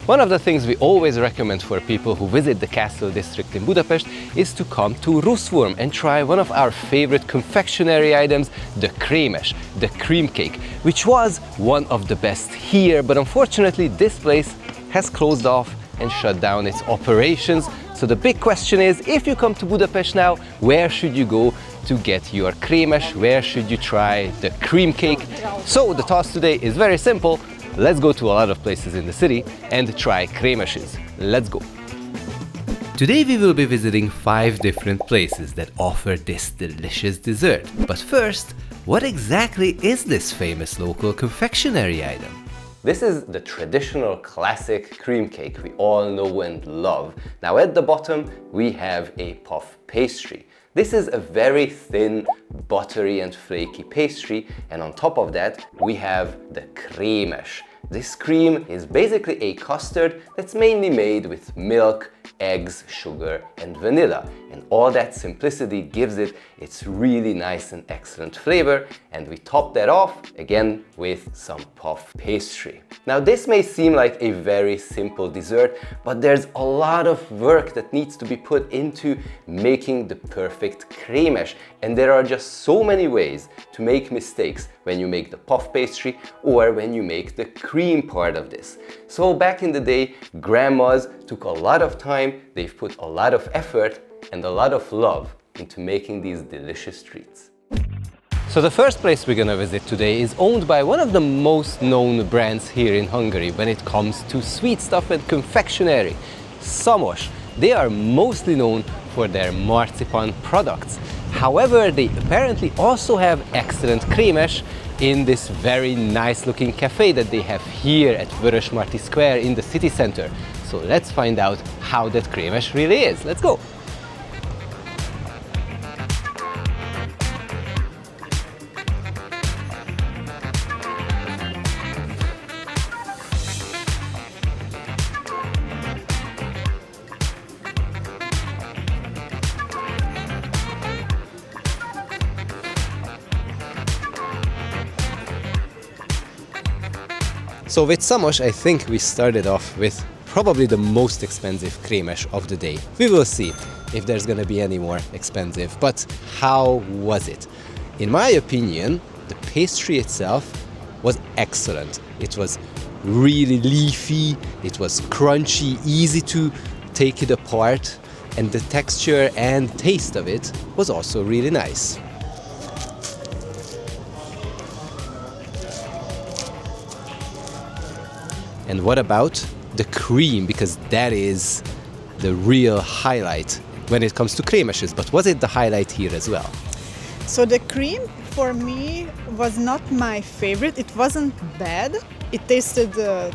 One of the things we always recommend for people who visit the Castle district in Budapest is to come to Ruszwurm and try one of our favorite confectionery items, the Krémes, the cream cake, which was one of the best here, but unfortunately this place has closed off and shut down its operations. So the big question is, if you come to Budapest now, where should you go to get your Krémes? Where should you try the cream cake? So the task today is very simple. Let's go to a lot of places in the city and try Krémeses. Let's go. Today we will be visiting 5 different places that offer this delicious dessert. But first, what exactly is this famous local confectionery item? This is the traditional classic cream cake we all know and love. Now at the bottom we have a puff pastry. This is a very thin, buttery and flaky pastry, and on top of that we have the Krémes. This cream is basically a custard that's mainly made with milk, eggs, sugar and vanilla, and all that simplicity gives it its really nice and excellent flavor, and we top that off again with some puff pastry. Now this may seem like a very simple dessert, but there's a lot of work that needs to be put into making the perfect Krémes, and there are just so many ways to make mistakes when you make the puff pastry or when you make the cream part of this. So back in the day, grandmas took a lot of time, they've put a lot of effort and a lot of love into making these delicious treats. So the first place we're gonna visit today is owned by one of the most known brands here in Hungary when it comes to sweet stuff and confectionery, Szamos. They are mostly known for their marzipan products. However, they apparently also have excellent Krémes in this very nice looking cafe that they have here at Vörösmarty Square in the city center. So let's find out how that Krémes really is. Let's go! So with Szamos, I think we started off with probably the most expensive Krémes of the day. We will see if there's gonna be any more expensive, but how was it? In my opinion, the pastry itself was excellent. It was really leafy, it was crunchy, easy to take it apart, and the texture and taste of it was also really nice. And what about the cream? Because that is the real highlight when it comes to Krémeses. But was it the highlight here as well? So the cream for me was not my favorite. It wasn't bad. It tasted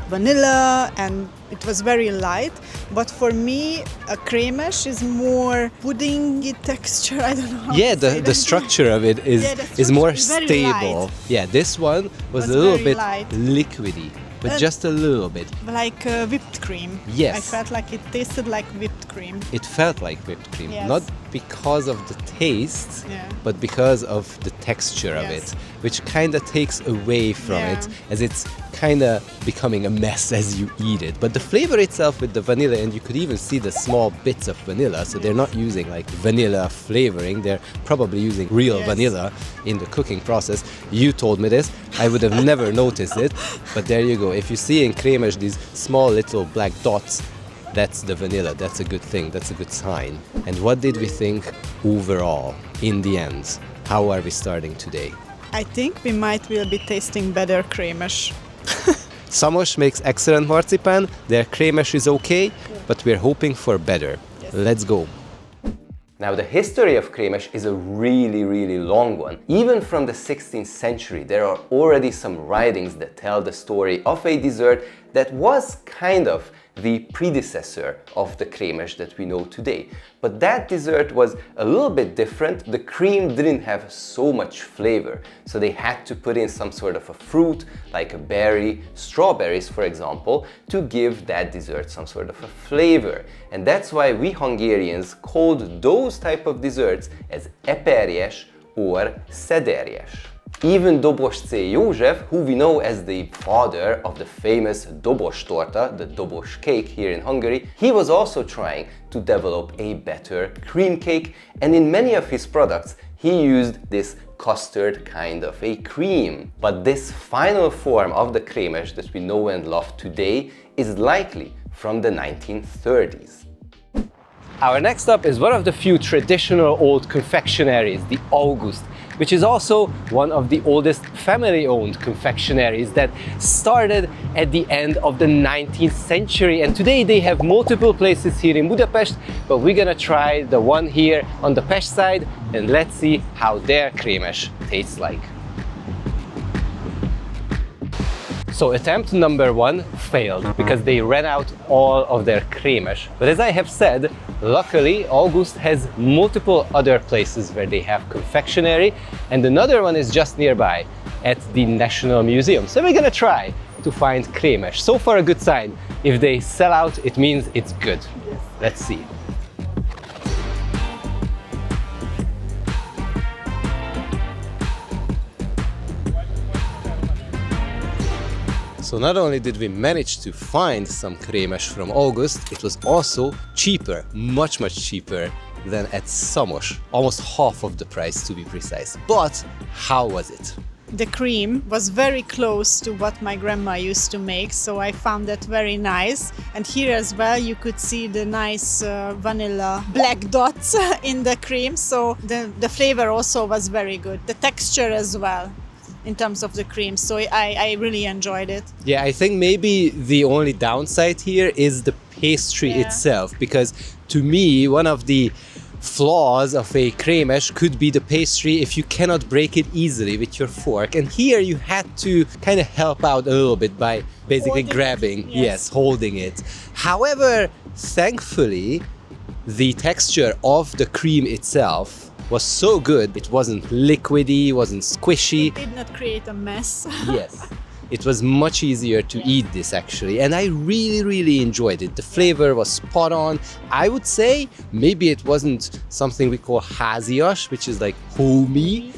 vanilla and it was very light. But for me, a Krémes is more puddingy texture. I don't know how yeah, to say the structure of it is more stable. Yeah, this one was a little bit liquidy. But just a little bit. Like whipped cream. Yes. I felt like it tasted like whipped cream. It felt like whipped cream. Yes. Not because of the taste, but because of the texture of it, which kind of takes away from it, as it's kind of becoming a mess as you eat it. But the flavor itself with the vanilla, and you could even see the small bits of vanilla, so they're not using like vanilla flavoring, they're probably using real vanilla in the cooking process. You told me this, I would have never noticed it, but there you go. If you see in Krémes these small little black dots, that's the vanilla, that's a good thing, that's a good sign. And what did we think overall, in the end? How are we starting today? I think we will be tasting better Krémes. Szamos makes excellent marzipan, their Krémes is okay, but we're hoping for better. Let's go. Now the history of Krémes is a really long one. Even from the 16th century there are already some writings that tell the story of a dessert that was kind of the predecessor of the Krémes that we know today. But that dessert was a little bit different. The cream didn't have so much flavor, so they had to put in some sort of a fruit, like a berry, strawberries for example, to give that dessert some sort of a flavor. And that's why we Hungarians called those type of desserts as eperjes or szederjes. Even Dobos C. József, who we know as the father of the famous Dobos torta, the Dobos cake here in Hungary, he was also trying to develop a better cream cake, and in many of his products he used this custard kind of a cream. But this final form of the Krémes that we know and love today is likely from the 1930s. Our next stop is one of the few traditional old confectioneries, the Auguszt, which is also one of the oldest family-owned confectioneries that started at the end of the 19th century. And today they have multiple places here in Budapest, but we're gonna try the one here on the Pest side, and let's see how their Krémes tastes like. So attempt number one failed because they ran out all of their Krémes. But as I have said, luckily Auguszt has multiple other places where they have confectionery, and another one is just nearby at the National Museum. So we're gonna try to find Krémes. So far a good sign. If they sell out, it means it's good. Let's see. So not only did we manage to find some Krémes from Auguszt, it was also cheaper, much cheaper than at Szamos. Almost half of the price to be precise. But how was it? The cream was very close to what my grandma used to make, so I found that very nice. And here as well you could see the nice vanilla black dots in the cream, so the flavor also was very good. The texture as well, in terms of the cream, so I really enjoyed it. Yeah, I think maybe the only downside here is the pastry itself, because to me one of the flaws of a Krémes could be the pastry if you cannot break it easily with your fork, and here you had to kind of help out a little bit by basically grabbing, holding it. However, thankfully the texture of the cream itself was so good. It wasn't liquidy, wasn't squishy. It did not create a mess. Yes, it was much easier to eat this actually, and I really enjoyed it. The flavor was spot on. I would say maybe it wasn't something we call házias, which is like homey,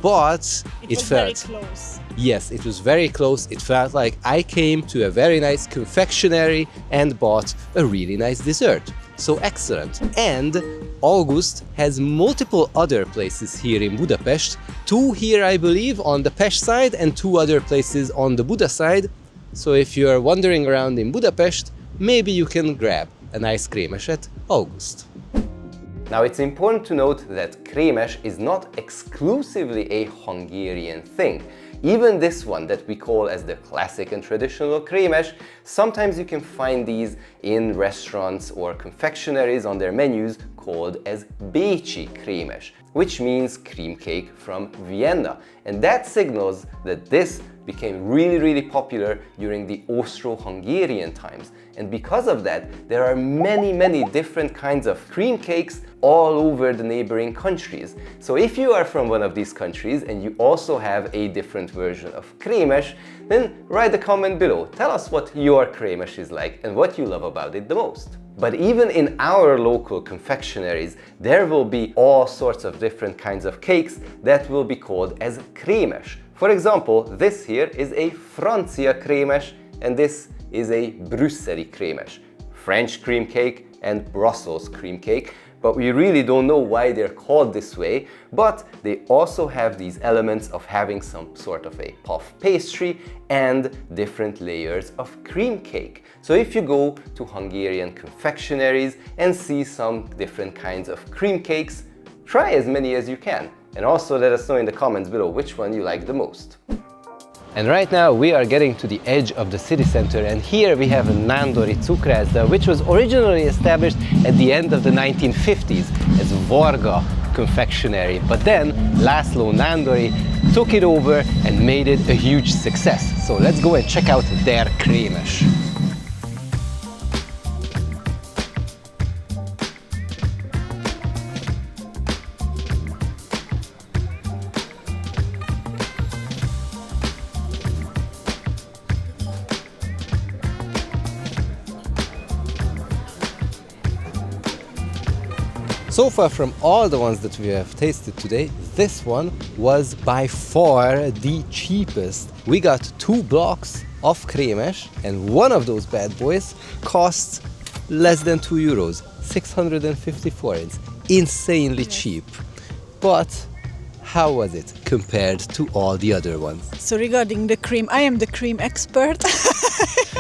but it felt very close. Yes, it was very close. It felt like I came to a very nice confectionery and bought a really nice dessert. So excellent. And Auguszt has multiple other places here in Budapest. 2 here, I believe, on the Pest side, and 2 other places on the Buda side. So if you are wandering around in Budapest, maybe you can grab a nice Krémes at Auguszt. Now it's important to note that Krémes is not exclusively a Hungarian thing. Even this one that we call as the classic and traditional Krémes, sometimes you can find these in restaurants or confectioneries on their menus called as Bécsi Krémes, which means cream cake from Vienna. And that signals that this became really popular during the Austro-Hungarian times. And because of that, there are many different kinds of cream cakes all over the neighboring countries. So if you are from one of these countries and you also have a different version of Krémes, then write a comment below. Tell us what your Krémes is like and what you love about it the most. But even in our local confectioneries, there will be all sorts of different kinds of cakes that will be called as Krémes. For example, this here is a Francia Krémes, and this is a Brüsszeli Krémes. French cream cake and Brussels cream cake, but we really don't know why they're called this way, but they also have these elements of having some sort of a puff pastry and different layers of cream cake. So if you go to Hungarian confectioneries and see some different kinds of cream cakes, try as many as you can. And also let us know in the comments below which one you like the most. And right now we are getting to the edge of the city center, and here we have Nándori Cukrászda, which was originally established at the end of the 1950s as Varga Confectionery. But then László Nándori took it over and made it a huge success. So let's go and check out their Krémes. So far from all the ones that we have tasted today, this one was by far the cheapest. We got 2 blocks of Krémes, and one of those bad boys costs less than 2 euros, 650 forints. Insanely cheap. But how was it compared to all the other ones? So regarding the cream, I am the cream expert.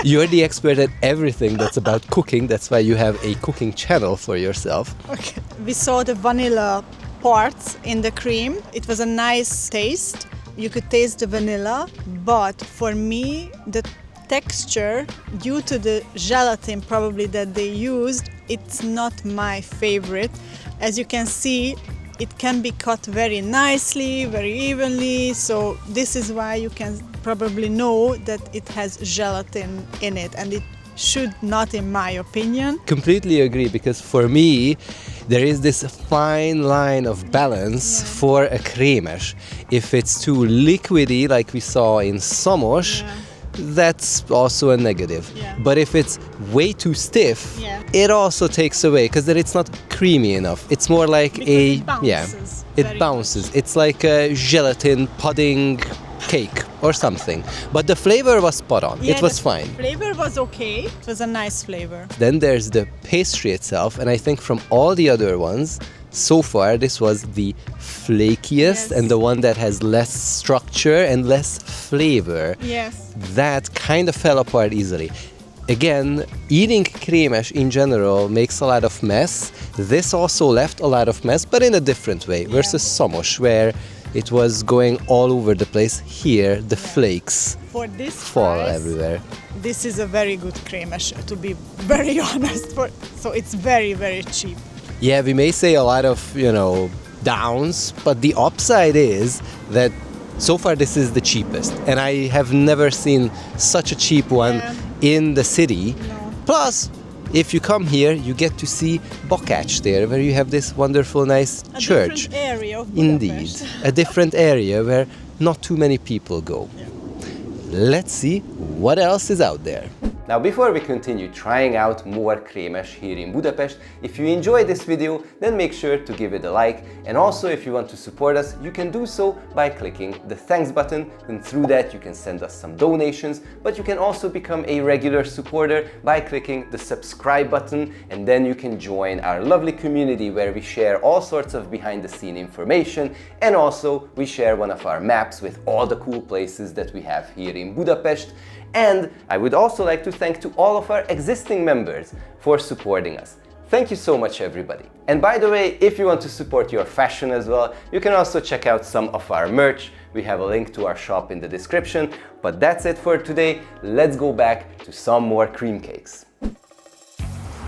You're the expert at everything that's about cooking. That's why you have a cooking channel for yourself. Okay. We saw the vanilla parts in the cream. It was a nice taste. You could taste the vanilla, but for me, the texture, due to the gelatin probably that they used, it's not my favorite. As you can see, it can be cut very nicely, very evenly, so this is why you can probably know that it has gelatin in it, and it should not, in my opinion. Completely agree, because for me, there is this fine line of balance for a Krémes. If it's too liquidy, like we saw in Szamos, that's also a negative. But if it's way too stiff, it also takes away, because then it's not creamy enough. It's more like it bounces. It's like a gelatin pudding cake or something. But the flavor was spot on. It was fine. Flavor was okay. It was a nice flavor. Then there's the pastry itself, and I think from all the other ones, so far this was the flakiest and the one that has less structure and less flavor. Yes. That kind of fell apart easily. Again, eating Krémes in general makes a lot of mess. This also left a lot of mess, but in a different way, versus Szamos, where it was going all over the place. Here, the flakes for this fall price, everywhere. This is a very good Krémes, to be very honest. So it's very, very cheap. Yeah, we may say a lot of, downs, but the upside is that so far this is the cheapest. And I have never seen such a cheap one in the city. No. Plus, if you come here, you get to see Buda there, where you have this wonderful, nice church. A different area of Budapest. Indeed, a different area where not too many people go. Let's see what else is out there. Now, before we continue trying out more Krémes here in Budapest, if you enjoyed this video, then make sure to give it a like, and also if you want to support us, you can do so by clicking the thanks button, and through that you can send us some donations, but you can also become a regular supporter by clicking the subscribe button, and then you can join our lovely community where we share all sorts of behind the scene information, and also we share one of our maps with all the cool places that we have here in Budapest. And I would also like to thank to all of our existing members for supporting us. Thank you so much, everybody. And by the way, if you want to support your fashion as well, you can also check out some of our merch. We have a link to our shop in the description. But that's it for today. Let's go back to some more cream cakes.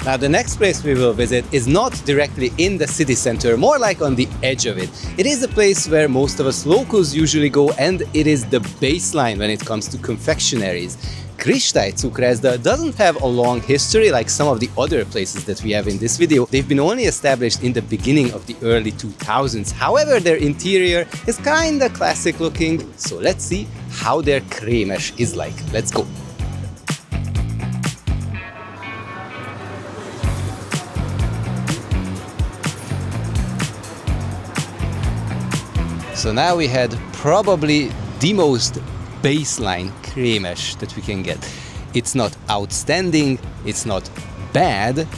Now, the next place we will visit is not directly in the city center, more like on the edge of it. It is a place where most of us locals usually go, and it is the baseline when it comes to confectioneries. Kristály Cukrászda doesn't have a long history like some of the other places that we have in this video. They've been only established in the beginning of the early 2000s. However, their interior is kinda classic looking, so let's see how their Krémes is like. Let's go! So now we had probably the most baseline Krémes that we can get. It's not outstanding, it's not bad,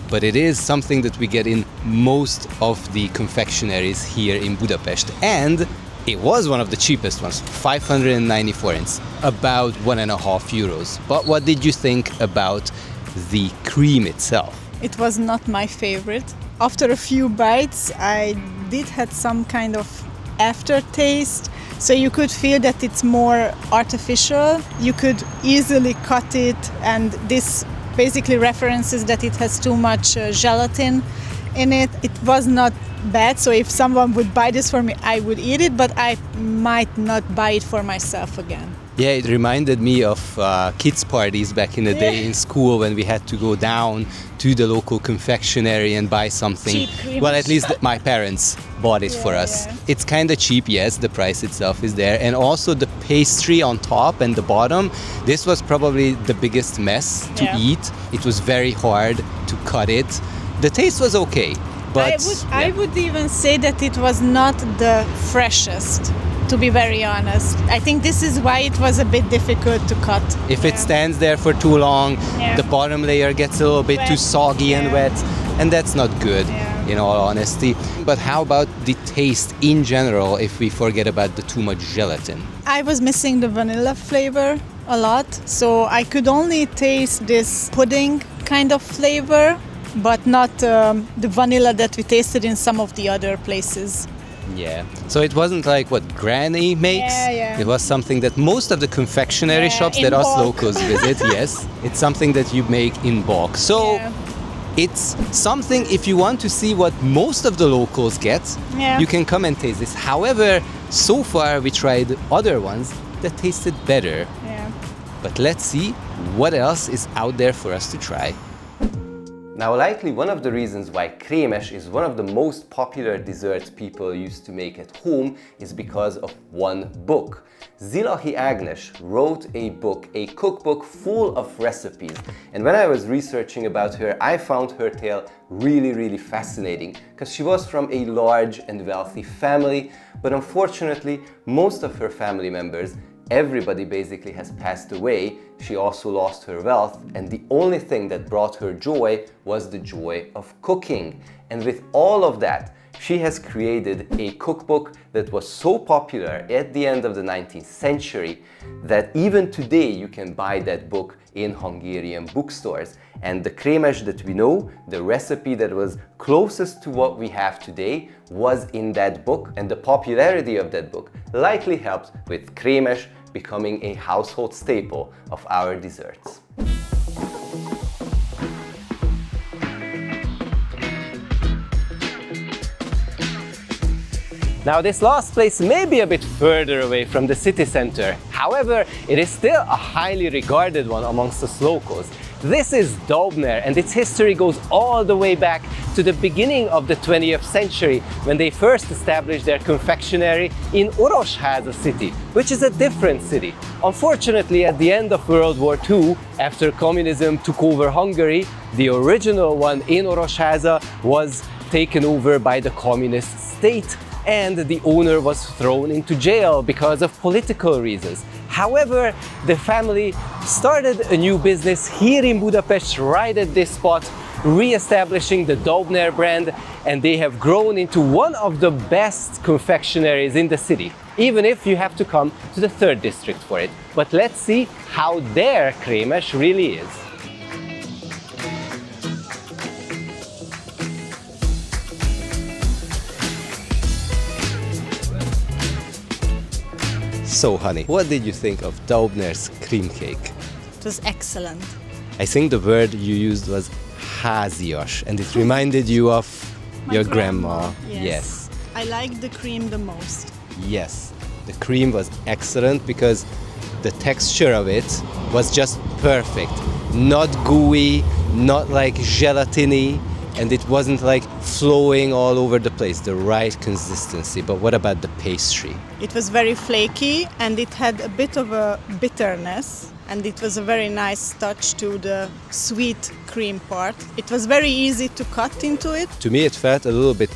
but it is something that we get in most of the confectioneries here in Budapest. And it was one of the cheapest ones, 590 forints, about 1.5 euros. But what did you think about the cream itself? It was not my favorite. After a few bites, I did have some kind of aftertaste, so you could feel that it's more artificial. You could easily cut it, and this basically references that it has too much gelatin in it. It was not bad, so if someone would buy this for me, I would eat it, but I might not buy it for myself again. Yeah, it reminded me of kids' parties back in the day in school, when we had to go down to the local confectionery and buy something. Cheap cream. Well, at least my parents bought it for us. It's kind of cheap, yes, the price itself is there. And also the pastry on top and the bottom, this was probably the biggest mess to eat. It was very hard to cut it. The taste was okay. But I would even say that it was not the freshest, to be very honest. I think this is why it was a bit difficult to cut. if it stands there for too long, the bottom layer gets a little bit too soggy and wet, and that's not good, in all honesty. But how about the taste in general if we forget about the too much gelatin? I was missing the vanilla flavor a lot, so I could only taste this pudding kind of flavor, but not the vanilla that we tasted in some of the other places. Yeah. So it wasn't like what Granny makes. Yeah. It was something that most of the confectionery shops in that us bulk. locals visit, yes, it's something that you make in bulk. So it's something, if you want to see what most of the locals get, you can come and taste this. However, so far we tried other ones that tasted better. But let's see what else is out there for us to try. Now, likely one of the reasons why Krémes is one of the most popular desserts people used to make at home is because of one book. Zilahy Ágnes wrote a book, a cookbook full of recipes. And when I was researching about her, I found her tale really fascinating because she was from a large and wealthy family, but unfortunately, most of her family members, everybody basically has passed away. She also lost her wealth, and the only thing that brought her joy was the joy of cooking. And with all of that, she has created a cookbook that was so popular at the end of the 19th century that even today you can buy that book in Hungarian bookstores. And the Krémes that we know, the recipe that was closest to what we have today, was in that book, and the popularity of that book likely helped with Krémes becoming a household staple of our desserts. Now, this last place may be a bit further away from the city center. However, it is still a highly regarded one amongst us locals. This is Daubner, and its history goes all the way back to the beginning of the 20th century when they first established their confectionery in Orosháza city, which is a different city. Unfortunately, at the end of World War II, after communism took over Hungary, the original one in Orosháza was taken over by the communist state, and the owner was thrown into jail because of political reasons. However, the family started a new business here in Budapest, right at this spot, re-establishing the Daubner brand, and they have grown into one of the best confectionaries in the city, even if you have to come to the 3rd district for it. But let's see how their Krémes really is. So, honey, what did you think of Daubner's cream cake? It was excellent. I think the word you used was házias, and it reminded you of your grandma. Yes. I liked the cream the most. Yes, the cream was excellent because the texture of it was just perfect. Not gooey, not like gelatiny, and it wasn't like flowing all over the place, the right consistency. But what about the pastry? It was very flaky, and it had a bit of a bitterness, and it was a very nice touch to the sweet cream part. It was very easy to cut into it. To me, it felt a little bit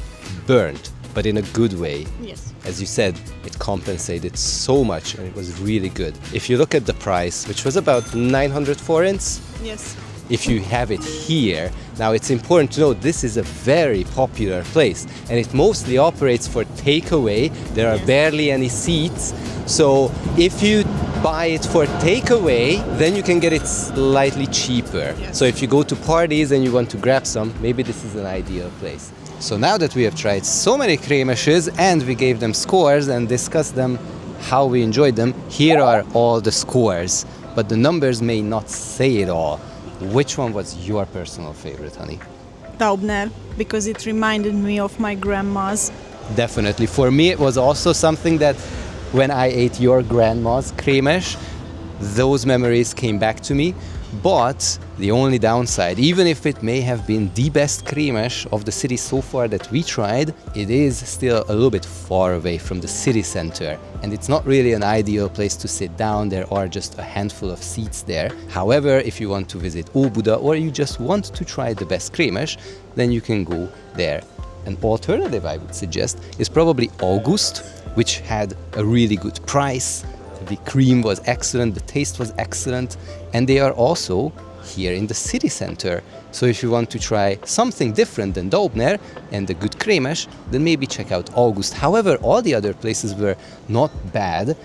burnt, but in a good way. Yes. As you said, it compensated so much, and it was really good. If you look at the price, which was about 900 forints, Yes. if you have it here. Now, it's important to know this is a very popular place, and it mostly operates for takeaway. There are barely any seats, so if you buy it for takeaway, then you can get it slightly cheaper. So if you go to parties and you want to grab some, maybe this is an ideal place. So now that we have tried so many Krémeses and we gave them scores and discussed them, how we enjoyed them, here are all the scores, but the numbers may not say it all. Which one was your personal favorite, honey? Daubner, because it reminded me of my grandma's. Definitely. For me, it was also something that when I ate your grandma's Krémes, those memories came back to me. But the only downside, even if it may have been the best Krémes of the city so far that we tried, it is still a little bit far away from the city center. And it's not really an ideal place to sit down. There are just a handful of seats there. However, if you want to visit Óbuda or you just want to try the best Krémes, then you can go there An alternative I would suggest is probably Auguszt, which had a really good price. The cream was excellent, the taste was excellent, and they are also here in the city center. So if you want to try something different than Daubner and the good Krémes, then maybe check out Auguszt. However, all the other places were not bad,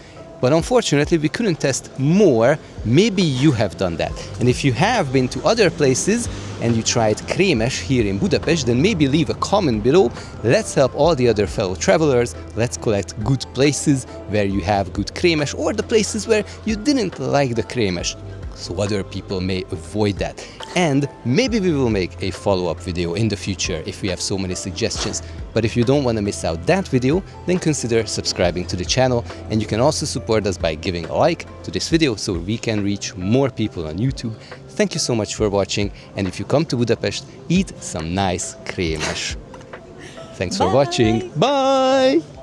but unfortunately we couldn't test more. Maybe you have done that. And if you have been to other places and you tried Krémes here in Budapest, then maybe leave a comment below. Let's help all the other fellow travelers. Let's collect good places where you have good Krémes, or the places where you didn't like the Krémes, so other people may avoid that. And maybe we will make a follow-up video in the future if we have so many suggestions. But if you don't want to miss out that video, then consider subscribing to the channel, and you can also support us by giving a like to this video so we can reach more people on YouTube. Thank you so much for watching, and if you come to Budapest, eat some nice Krémes. Thanks for watching. Bye!